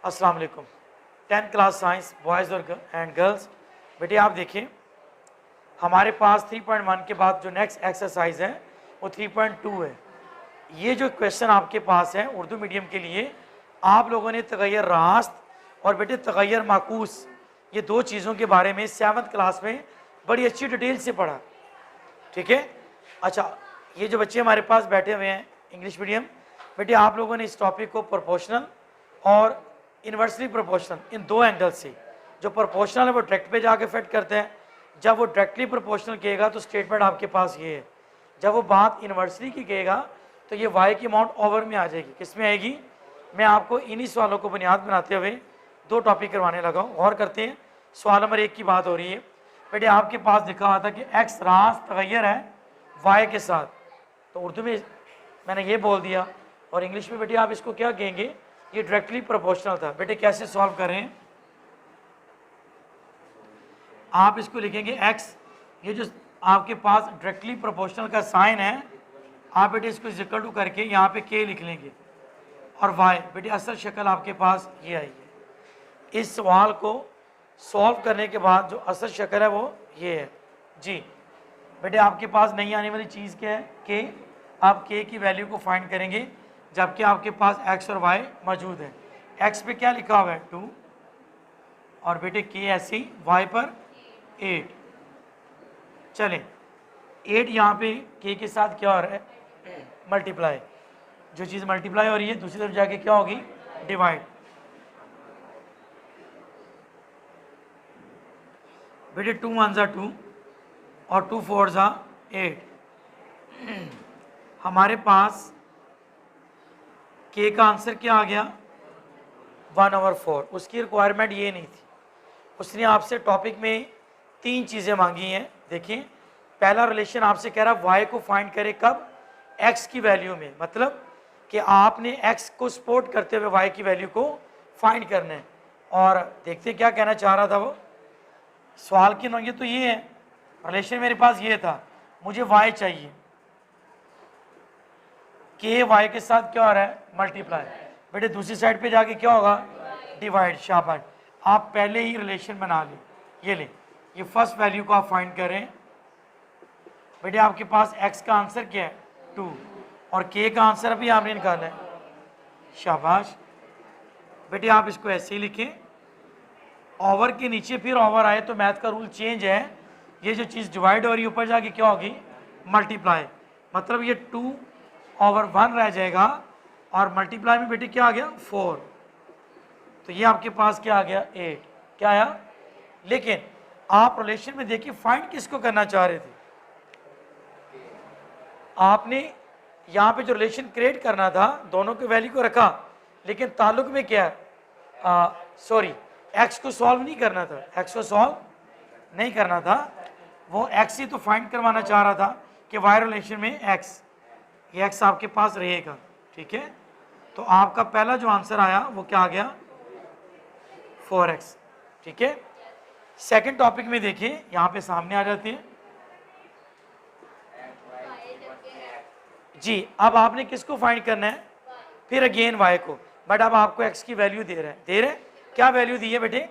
अस्सलाम वालेकुम। 10th class science boys और एंड गर्ल्स, बेटे आप देखिए हमारे पास 3.1 के बाद जो नेक्स्ट एक्सरसाइज है वो 3.2 है। ये जो क्वेश्चन आपके पास है उर्दू मीडियम के लिए, आप लोगों ने तगैर रास्त और बेटे तगैर माकूस, ये दो चीज़ों के बारे में 7th क्लास में बड़ी अच्छी डिटेल से पढ़ा। ठीक है, अच्छा ये जो बच्चे हमारे पास बैठे हुए हैं इंग्लिश मीडियम, बेटे आप लोगों ने इस टॉपिक को प्रोपोर्शनल और इन्वर्सली प्रोपोर्शनल इन दो एंगल से, जो प्रोपोर्शनल है वो डायरेक्ट पे जाके फिट करते हैं, जब वो डायरेक्टली प्रोपोर्शनल कहेगा तो स्टेटमेंट आपके पास ये है, जब वो बात इन्वर्सली की कहेगा तो ये वाई की अमाउंट ओवर में आ जाएगी। किस में आएगी? मैं आपको इन्हीं सवालों को बुनियाद बनाते हुए दो टॉपिक करवाने लगा हूँ। और करते हैं, सवाल नंबर 1 की बात हो रही है। बेटे आपके पास लिखा हुआ था कि एक्स रास्त तगैर है वाई के साथ, तो उर्दू में मैंने ये बोल दिया और इंग्लिश में बेटे आप इसको क्या कहेंगे? ये डायरेक्टली प्रोपोर्शनल था। बेटे कैसे सॉल्व करें? आप इसको लिखेंगे एक्स, ये जो आपके पास डायरेक्टली प्रोपोर्शनल का साइन है, आप बेटे इसको इक्वल टू करके यहाँ पे के लिख लेंगे और वाई, बेटे असल शक्ल आपके पास ये आई है। इस सवाल को सॉल्व करने के बाद जो असल शक्ल है वो ये है जी। बेटे आपके पास नहीं आने वाली चीज़ क्या है? के। आप के की वैल्यू को फाइंड करेंगे जबकि आपके पास एक्स और वाई मौजूद है। एक्स पे क्या लिखा हुआ है? 2 और बेटे के ऐसे ही वाई पर 8। चलें 8 यहाँ पे के के साथ क्या हो रहा है? मल्टीप्लाई। जो चीज़ मल्टीप्लाई हो रही है दूसरी तरफ जाके क्या होगी? डिवाइड। बेटे 2 1 जा 2 और 2 4 जा 8। हमारे पास के का आंसर क्या आ गया? 1/4। उसकी रिक्वायरमेंट ये नहीं थी, उसने आपसे टॉपिक में 3 चीज़ें मांगी हैं। देखिए पहला रिलेशन आपसे कह रहा वाई को फाइंड करे कब? एक्स की वैल्यू में, मतलब कि आपने एक्स को सपोर्ट करते हुए वाई की वैल्यू को फाइंड करना है। और देखते क्या कहना चाह रहा था वो। सवाल की नौयत तो ये है, रिलेशन मेरे पास ये था, मुझे वाई चाहिए, के वाई के साथ क्या हो रहा है? मल्टीप्लाई। बेटे दूसरी साइड पे जाके क्या होगा? डिवाइड। शाबाश, आप पहले ही रिलेशन बना लें। ये ले, ये फर्स्ट वैल्यू को आप फाइंड करें। बेटे आपके पास एक्स का आंसर क्या है? 2 और के का आंसर अभी आपने निकाला है। शाबाश, बेटे आप इसको ऐसे ही लिखें, ओवर के नीचे फिर ओवर आए तो मैथ का रूल चेंज है, ये जो चीज़ डिवाइड हो रही है ऊपर जाके क्या होगी? मल्टीप्लाई। मतलब ये 2/1 रह जाएगा और मल्टीप्लाई में बेटे क्या आ गया? 4। तो ये आपके पास क्या आ गया? 8। क्या आया? लेकिन आप रिलेशन में देखिए फाइंड किसको करना चाह रहे थे? आपने यहाँ पे जो रिलेशन क्रिएट करना था दोनों के वैल्यू को रखा, लेकिन ताल्लुक में क्या है? सॉरी, एक्स को सॉल्व नहीं करना था, एक्स को सॉल्व नहीं करना था, वो एक्स ही तो फाइंड करवाना चाह रहा था कि वाई रिलेशन में एक्स, ये एक्स आपके पास रहेगा। ठीक है, तो आपका पहला जो आंसर आया वो क्या आ गया? 4x। ठीक है, सेकंड टॉपिक में देखिए यहाँ पे सामने आ जाते हैं जी। अब आपने किसको फाइंड करना है? फिर अगेन y को, बट अब आपको x की वैल्यू दे रहे हैं। क्या वैल्यू दी है बेटे?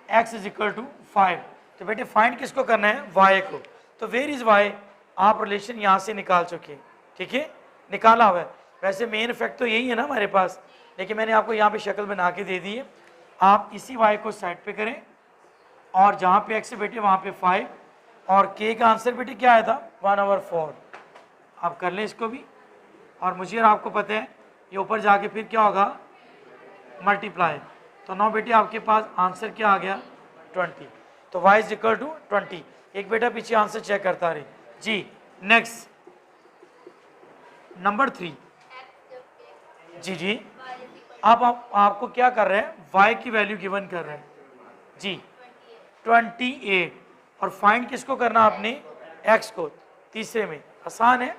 x = 5। तो बेटे फाइंड किसको करना है? y को। तो वेयर इज y? आप रिलेशन यहाँ से निकाल चुके हैं। ठीक है, निकाला हुआ है। वैसे मेन इफेक्ट तो यही है ना हमारे पास, लेकिन मैंने आपको यहाँ पे शक्ल बना के दे दी है। आप इसी y को साइड पे करें और जहाँ पे x है बेटे वहाँ पे 5 और k का आंसर बेटे क्या आया था? 1/4। आप कर लें इसको भी, और मुझे और आपको पता है ये ऊपर जाके फिर क्या होगा? मल्टीप्लाई। तो 9 बेटे आपके पास आंसर क्या आ गया? 20। तो y = 20। एक बेटा पीछे आंसर चेक करता रहे जी। नेक्स्ट नंबर 3 जी जी। अब आपको क्या कर रहे हैं? y की वैल्यू गिवन कर रहे हैं जी 28। और फाइंड किसको करना आपने? x को। तीसरे में आसान है,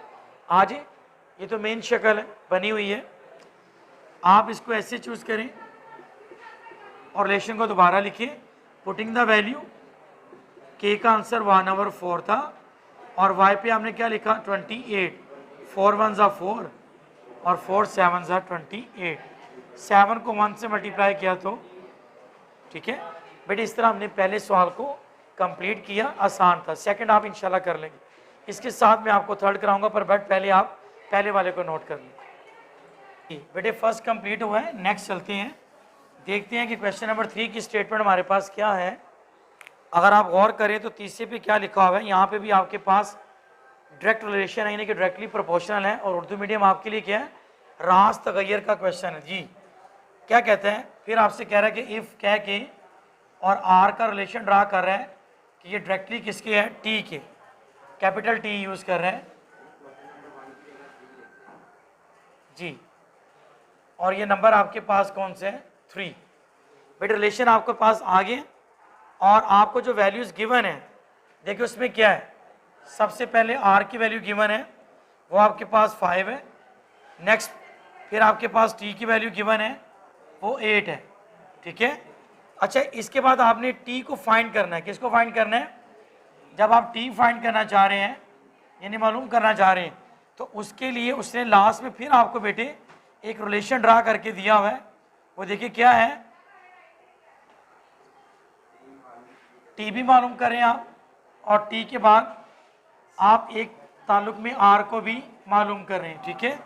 आज ये तो मेन शक्ल है बनी हुई है। आप इसको ऐसे चूज करें और रिलेशन को दोबारा लिखिए, पुटिंग द वैल्यू। के का आंसर 1/4 था और वाई पे हमने क्या लिखा? 28। 4 1 जा 4 और 4 7 जा 28। 7 को 1 से मल्टीप्लाई किया तो, ठीक है बेटे। इस तरह हमने पहले सवाल को कंप्लीट किया, आसान था। सेकंड आप इंशाल्लाह कर लेंगे। इसके साथ मैं आपको थर्ड कराऊंगा, पर बट पहले आप पहले वाले को नोट कर लें। बेटे फर्स्ट कंप्लीट हुआ है, नेक्स्ट चलते हैं, देखते हैं कि क्वेश्चन नंबर 3 की स्टेटमेंट हमारे पास क्या है। अगर आप गौर करें तो तीसरे पे क्या लिखा हुआ है, यहाँ पे भी आपके पास डायरेक्ट रिलेशन है, यानी कि डायरेक्टली प्रोपोर्शनल है, और उर्दू मीडियम आपके लिए क्या है, रास तगैर का क्वेश्चन है जी। क्या कहते हैं, फिर आपसे कह रहा है कि इफ़ कह के और आर का रिलेशन ड्रा कर रहा है कि ये डायरेक्टली किसके है, टी के, कैपिटल टी यूज़ कर रहे हैं जी। और ये नंबर आपके पास कौन से हैं, 3। बेटे रिलेशन आपके पास आगे, और आपको जो वैल्यूज़ गिवन है देखिए उसमें क्या है, सबसे पहले आर की वैल्यू गिवन है, वो आपके पास 5 है। नेक्स्ट फिर आपके पास टी की वैल्यू गिवन है, वो 8 है, ठीक है। अच्छा, इसके बाद आपने टी को फाइंड करना है। किसको फाइंड करना है, जब आप टी फाइंड करना चाह रहे हैं, यानी मालूम करना चाह रहे हैं, तो उसके लिए उसने लास्ट में फिर आपको बेटे एक रिलेशन ड्रा करके दिया हुआ है। वो देखिए क्या है, टी भी मालूम करें आप, और टी के बाद आप एक ताल्लुक में आर को भी मालूम करें, ठीक है।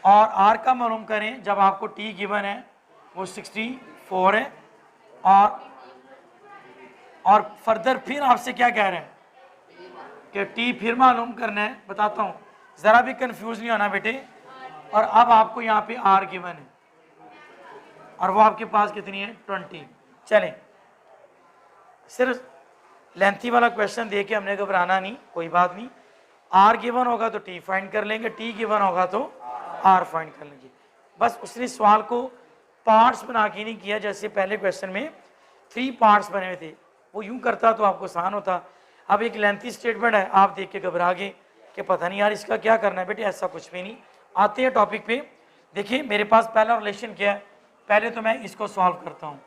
और आर का मालूम करें जब आपको टी गिवन है वो 64 है। और फर्दर फिर आपसे क्या कह रहे हैं कि टी फिर मालूम करना है। बताता हूँ, ज़रा भी कंफ्यूज नहीं होना बेटे। और अब आपको यहाँ पे आर गिवन है, और वो आपके पास कितनी है, 20। चलें, सिर्फ लेंथी वाला क्वेश्चन दे के हमने घबराना नहीं, कोई बात नहीं। आर गिवन होगा तो टी फाइंड कर लेंगे, टी गिवन होगा तो आर फाइंड कर लेंगे। बस उसने सवाल को पार्ट्स बना के नहीं किया, जैसे पहले क्वेश्चन में 3 पार्ट्स बने हुए थे, वो यूं करता तो आपको आसान होता। अब एक लेंथी स्टेटमेंट है, आप देख के घबरा गए कि पता नहीं यार इसका क्या करना है। बेटे ऐसा कुछ भी नहीं। आते हैं टॉपिक पे। देखिए मेरे पास पहला रिलेशन क्या है, पहले तो मैं इसको सॉल्व करता हूँ।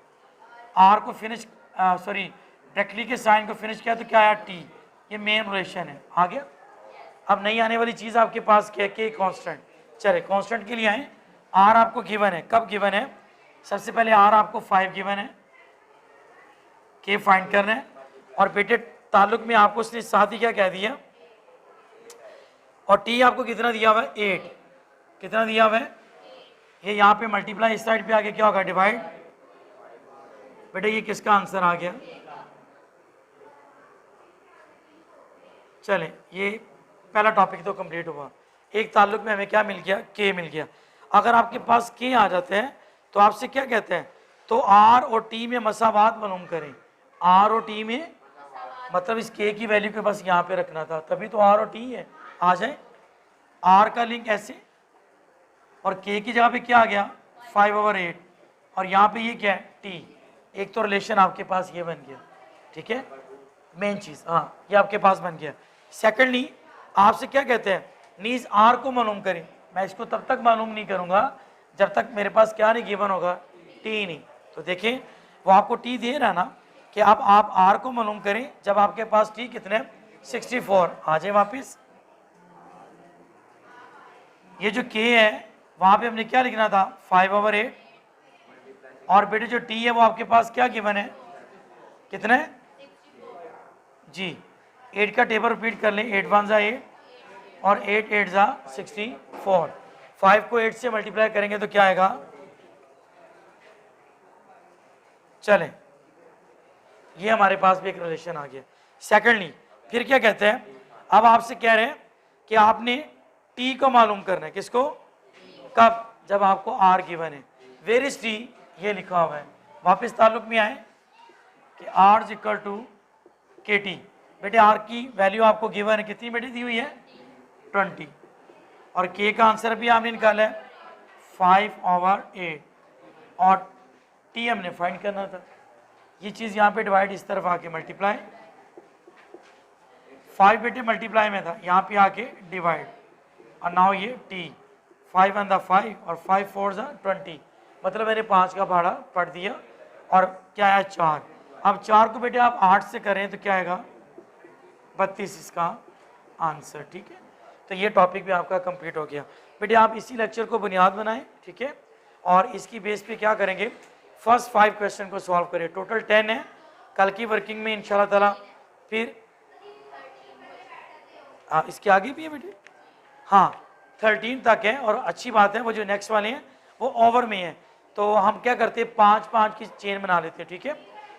आर को फिनिश डायरेक्टली के साइन को फिनिश किया तो क्या आया, टी। ये मेन रिलेशन है, आ गया। अब नहीं आने वाली चीज़ आपके पास क्या है, के कांस्टेंट। चले कांस्टेंट के लिए आए, आर आपको गिवन है, कब गिवन है, सबसे पहले आर आपको 5 गिवन है, के फाइंड करना है। और बेटे ताल्लुक में आपको उसने साथ ही क्या कह दिया, और टी आपको कितना दिया हुआ है, 8। कितना दिया हुआ है, ये यहाँ पे मल्टीप्लाई, इस साइड पे आगे क्या होगा, डिवाइड। बेटे ये किसका आंसर आ गया। चलें, ये पहला टॉपिक तो कंप्लीट हुआ। एक ताल्लुक में हमें क्या मिल गया, के मिल गया। अगर आपके पास के आ जाते हैं तो आपसे क्या कहते हैं, तो आर और टी में मसावात मालूम करें। आर और टी में मतलब इस के की वैल्यू के बस यहाँ पे रखना था, तभी तो आर और टी है। आ जाए, आर का लिंक ऐसे, और के की जगह पे क्या आ गया, 5/8, और यहाँ पे ये क्या है, टी। एक तो रिलेशन आपके पास ये बन गया, ठीक है, मेन चीज़, हाँ ये आपके पास बन गया। सेकेंडली आपसे क्या कहते हैं, नीज आर को मालूम करें। मैं इसको तब तक मालूम नहीं करूँगा जब तक मेरे पास क्या नहीं गिवन होगा, टी नहीं। तो देखें वो आपको टी दे रहा है ना, कि आप आर को मालूम करें जब आपके पास टी कितने, 64। आ जाए वापिस, ये जो के है वहाँ पे हमने क्या लिखना था, 5/8। और बेटे जो टी है वो आपके पास क्या गिवन है, कितने जी, 8 का टेबल रिपीट कर लें, 8 1 8 और 8 8 64। 5 को 8 से मल्टीप्लाई करेंगे तो क्या आएगा, चलें ये हमारे पास भी एक रिलेशन आ गया। सेकेंडली फिर क्या कहते हैं, अब आपसे कह रहे हैं कि आपने टी को मालूम करना है, किसको, कब, जब आपको आर गिवन है। वेर इज टी, ये लिखा हुआ है। वापस ताल्लुक में आए कि आर इज इक्वल टू के टी। बेटे आर की वैल्यू आपको गिवन है, कितनी बेटे दी हुई है, 20। और के का आंसर भी आपने निकाला है 5/8, और टी हमने फाइंड करना था। ये चीज़ यहाँ पे डिवाइड, इस तरफ आके मल्टीप्लाई, 5 बेटे मल्टीप्लाई में था, यहाँ पे आके डिवाइड, और नाउ ये टी, 5 1 5 और 5 4 20। मतलब मैंने 5 का भाड़ा पढ़ दिया, और क्या आया, 4। अब 4 को बेटे आप 8 से करें तो क्या आएगा, 32 इसका आंसर, ठीक है। तो ये टॉपिक भी आपका कंप्लीट हो गया। बेटे आप इसी लेक्चर को बुनियाद बनाएं, ठीक है। और इसकी बेस पे क्या करेंगे, फर्स्ट 5 क्वेश्चन को सॉल्व करें। टोटल 10 है। कल की वर्किंग में इंशाल्लाह ताला फिर इसके आगे भी है बेटे, हाँ 13 तक है। और अच्छी बात है वो जो नेक्स्ट वाले हैं वो ओवर में है, तो हम क्या करते हैं 5-5 की चेन बना लेते हैं, ठीक है।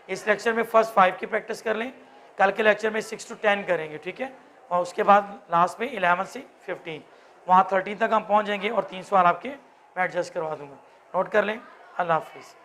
इस लेक्चर में फर्स्ट 5 की प्रैक्टिस कर लें, कल के लेक्चर में 6 to 10 करेंगे, ठीक है। और उसके बाद लास्ट में 11 से 15, वहाँ 13 तक हम पहुँच जाएंगे और 3 सवाल आपके मैं एडजस्ट करवा दूंगा। नोट कर लें। अल्लाह हाफिज़।